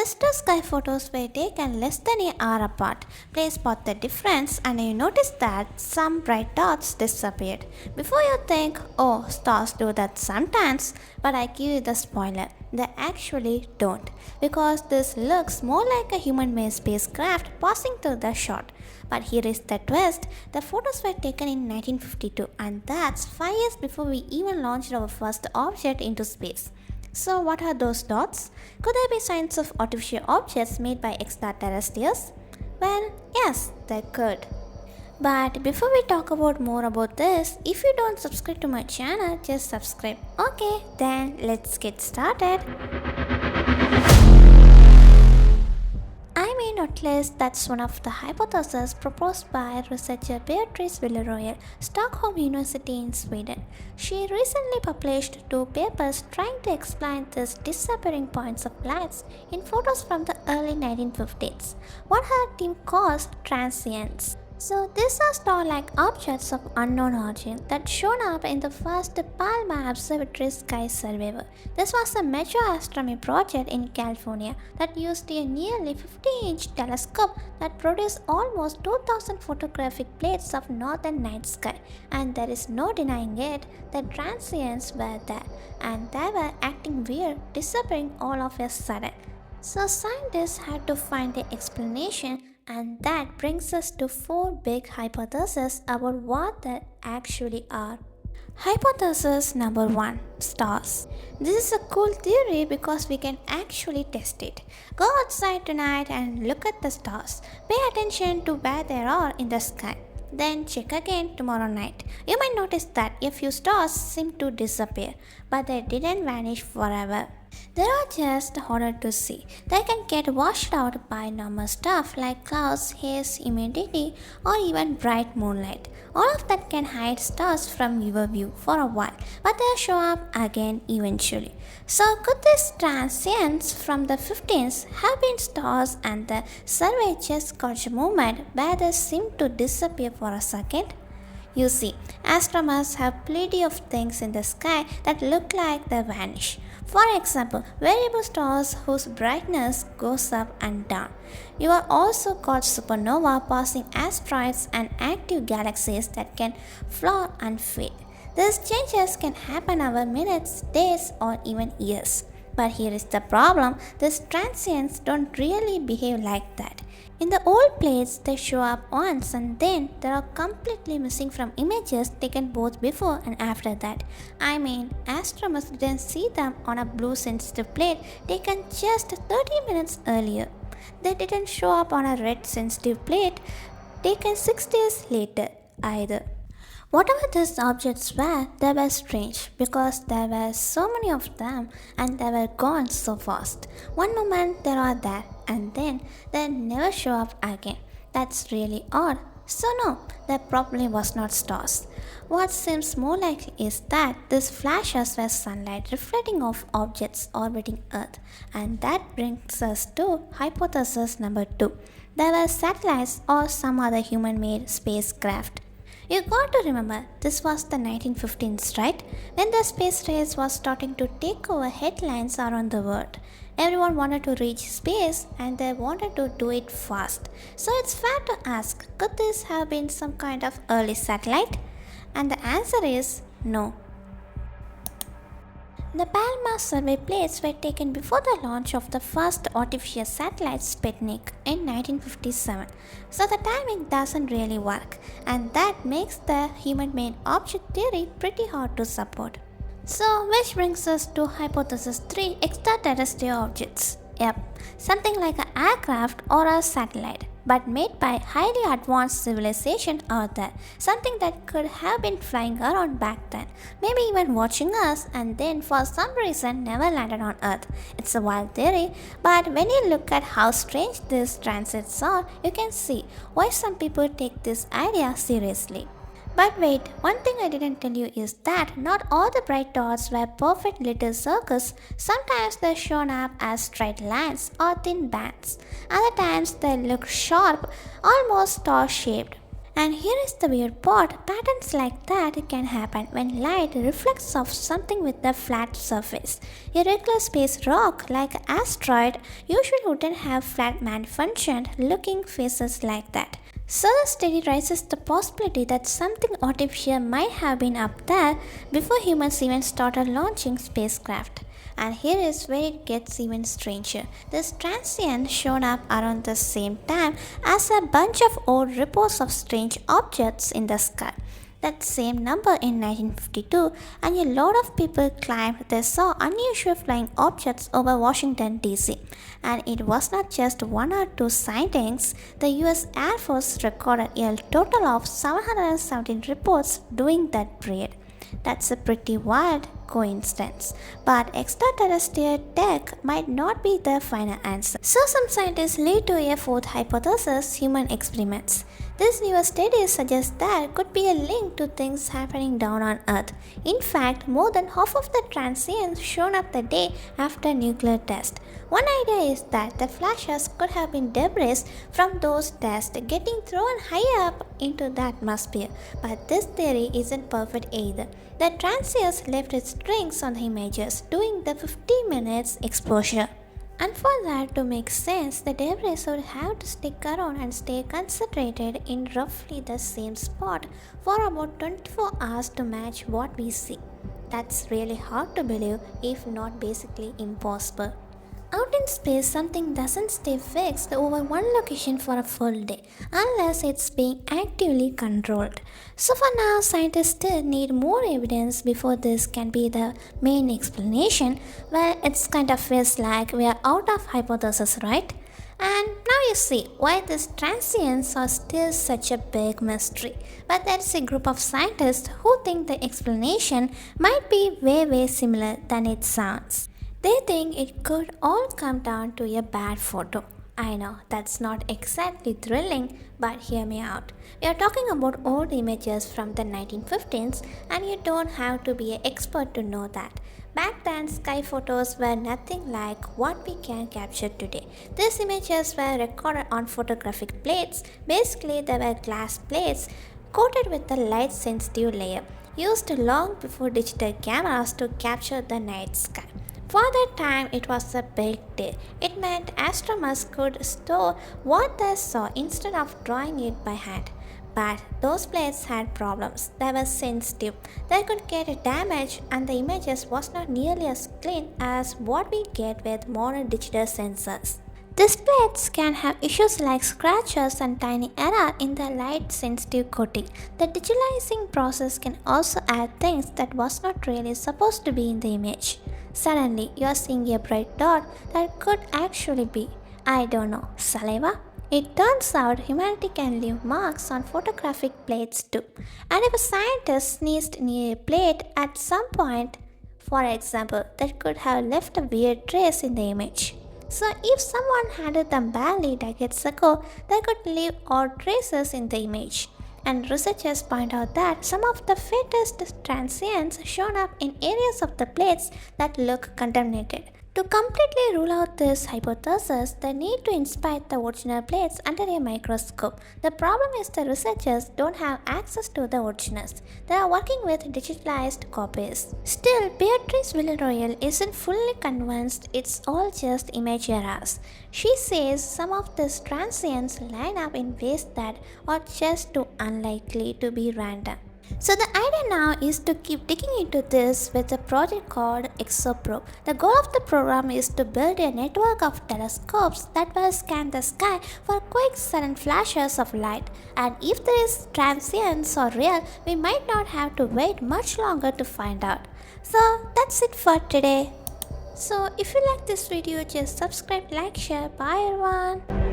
These two sky photos were taken less than an hour apart. Please spot the difference and you notice that some bright dots disappeared. Before you think, oh, stars do that sometimes, but I give you the spoiler. They actually don't, because this looks more like a human-made spacecraft passing through the shot. But here is the twist, the photos were taken in 1952 and that's 5 years before we even launched our first object into space. So what are those dots? Could they be signs of artificial objects made by extraterrestrials? Well, yes, they could. But before we talk about more about this, if you don't subscribe to my channel, just subscribe. Okay, then let's get started. At least that's one of the hypotheses proposed by researcher Beatrice Villaroyal, Stockholm University in Sweden. She recently published 2 papers trying to explain these disappearing points of lights in photos from the early 1950s, what her team calls transients. So these are star-like objects of unknown origin that showed up in the first Palma Observatory Sky Survey. This was a major astronomy project in California that used a nearly 50-inch telescope that produced almost 2,000 photographic plates of northern night sky. And there is no denying it, the transients were there and they were acting weird, disappearing all of a sudden. So scientists had to find an explanation, and that brings us to 4 big hypotheses about what they actually are. Hypothesis number 1, stars. This is a cool theory because we can actually test it. Go outside tonight and look at the stars. Pay attention to where they are in the sky. Then check again tomorrow night. You might notice that a few stars seem to disappear, but they didn't vanish forever. They are just harder to see. They can get washed out by normal stuff like clouds, haze, humidity, or even bright moonlight. All of that can hide stars from your view for a while, but they'll show up again eventually. So could these transients from the 15s have been stars and the survey just caught a moment where they seem to disappear for a second? You see, astronomers have plenty of things in the sky that look like they vanish. For example, variable stars whose brightness goes up and down. You are also called supernova, passing asteroids and active galaxies that can flower and fade. These changes can happen over minutes, days, or even years. But here is the problem, these transients don't really behave like that. In the old plates, they show up once and then they are completely missing from images taken both before and after that. Astronomers didn't see them on a blue sensitive plate taken just 30 minutes earlier. They didn't show up on a red sensitive plate taken 6 days later either. Whatever these objects were, they were strange because there were so many of them and they were gone so fast. One moment they are there and then they never show up again. That's really odd. So no, they probably was not stars. What seems more likely is that these flashes were sunlight reflecting off objects orbiting Earth. And that brings us to hypothesis number 2. They were satellites or some other human-made spacecraft. You got to remember, this was the 1915s, right? When the space race was starting to take over headlines around the world. Everyone wanted to reach space and they wanted to do it fast. So it's fair to ask, could this have been some kind of early satellite? And the answer is no. The Palma survey plates were taken before the launch of the first artificial satellite Sputnik in 1957, so the timing doesn't really work, and that makes the human-made object theory pretty hard to support. So, which brings us to hypothesis 3, extraterrestrial objects. Yep, something like an aircraft or a satellite, but made by highly advanced civilization out there, something that could have been flying around back then, maybe even watching us and then for some reason never landed on Earth. It's a wild theory, but when you look at how strange these transits are, you can see why some people take this idea seriously. But wait, one thing I didn't tell you is that not all the bright dots were perfect little circles. Sometimes they shown up as straight lines or thin bands. Other times they look sharp, almost star-shaped. And here is the weird part, patterns like that can happen when light reflects off something with a flat surface. A regular space rock like an asteroid usually wouldn't have flat malfunctioned looking faces like that. So the study raises the possibility that something artificial might have been up there before humans even started launching spacecraft. And here is where it gets even stranger. This transient showed up around the same time as a bunch of old reports of strange objects in the sky. That same number in 1952, and a lot of people claimed they saw unusual flying objects over Washington DC. And it was not just one or two sightings, the US Air Force recorded a total of 717 reports during that period. That's a pretty wild coincidence. But extraterrestrial tech might not be the final answer. So some scientists lead to a fourth hypothesis, human experiments. This new study suggests there could be a link to things happening down on Earth. In fact, more than half of the transients shown up the day after nuclear test. One idea is that the flashes could have been debris from those tests getting thrown high up into the atmosphere. But this theory isn't perfect either. The transients left its strings on the images during the 50 minutes exposure. And for that to make sense, the debris would have to stick around and stay concentrated in roughly the same spot for about 24 hours to match what we see. That's really hard to believe, if not basically impossible. Out in space, something doesn't stay fixed over one location for a full day unless it's being actively controlled. So for now, scientists still need more evidence before this can be the main explanation. Well, it's kind of feels like we are out of hypothesis, right? And now you see why these transients are still such a big mystery. But there's a group of scientists who think the explanation might be way similar than it sounds. They think it could all come down to a bad photo. I know that's not exactly thrilling, but hear me out. We are talking about old images from the 1950s, and you don't have to be an expert to know that. Back then, sky photos were nothing like what we can capture today. These images were recorded on photographic plates. Basically, they were glass plates coated with a light sensitive layer, used long before digital cameras to capture the night sky. For that time, it was a big deal. It meant astronomers could store what they saw instead of drawing it by hand. But those plates had problems. They were sensitive. They could get damaged, and the images was not nearly as clean as what we get with modern digital sensors. These plates can have issues like scratches and tiny error in the light sensitive coating. The digitalizing process can also add things that was not really supposed to be in the image. Suddenly, you are seeing a bright dot that could actually be, I don't know, saliva? It turns out humanity can leave marks on photographic plates too. And if a scientist sneezed near a plate at some point, for example, that could have left a weird trace in the image. So if someone handled them badly decades ago, they could leave odd traces in the image. And researchers point out that some of the faintest transients shown up in areas of the plates that look contaminated. To completely rule out this hypothesis, they need to inspect the original plates under a microscope. The problem is the researchers don't have access to the originals. They are working with digitalized copies. Still, Beatrice Villarroel isn't fully convinced it's all just image errors. She says some of these transients line up in ways that are just too unlikely to be random. So the idea now is to keep digging into this with a project called ExoProbe. The goal of the program is to build a network of telescopes that will scan the sky for quick sudden flashes of light. And if these transients are real, we might not have to wait much longer to find out. So that's it for today. So if you like this video, just subscribe, like, share. Bye everyone.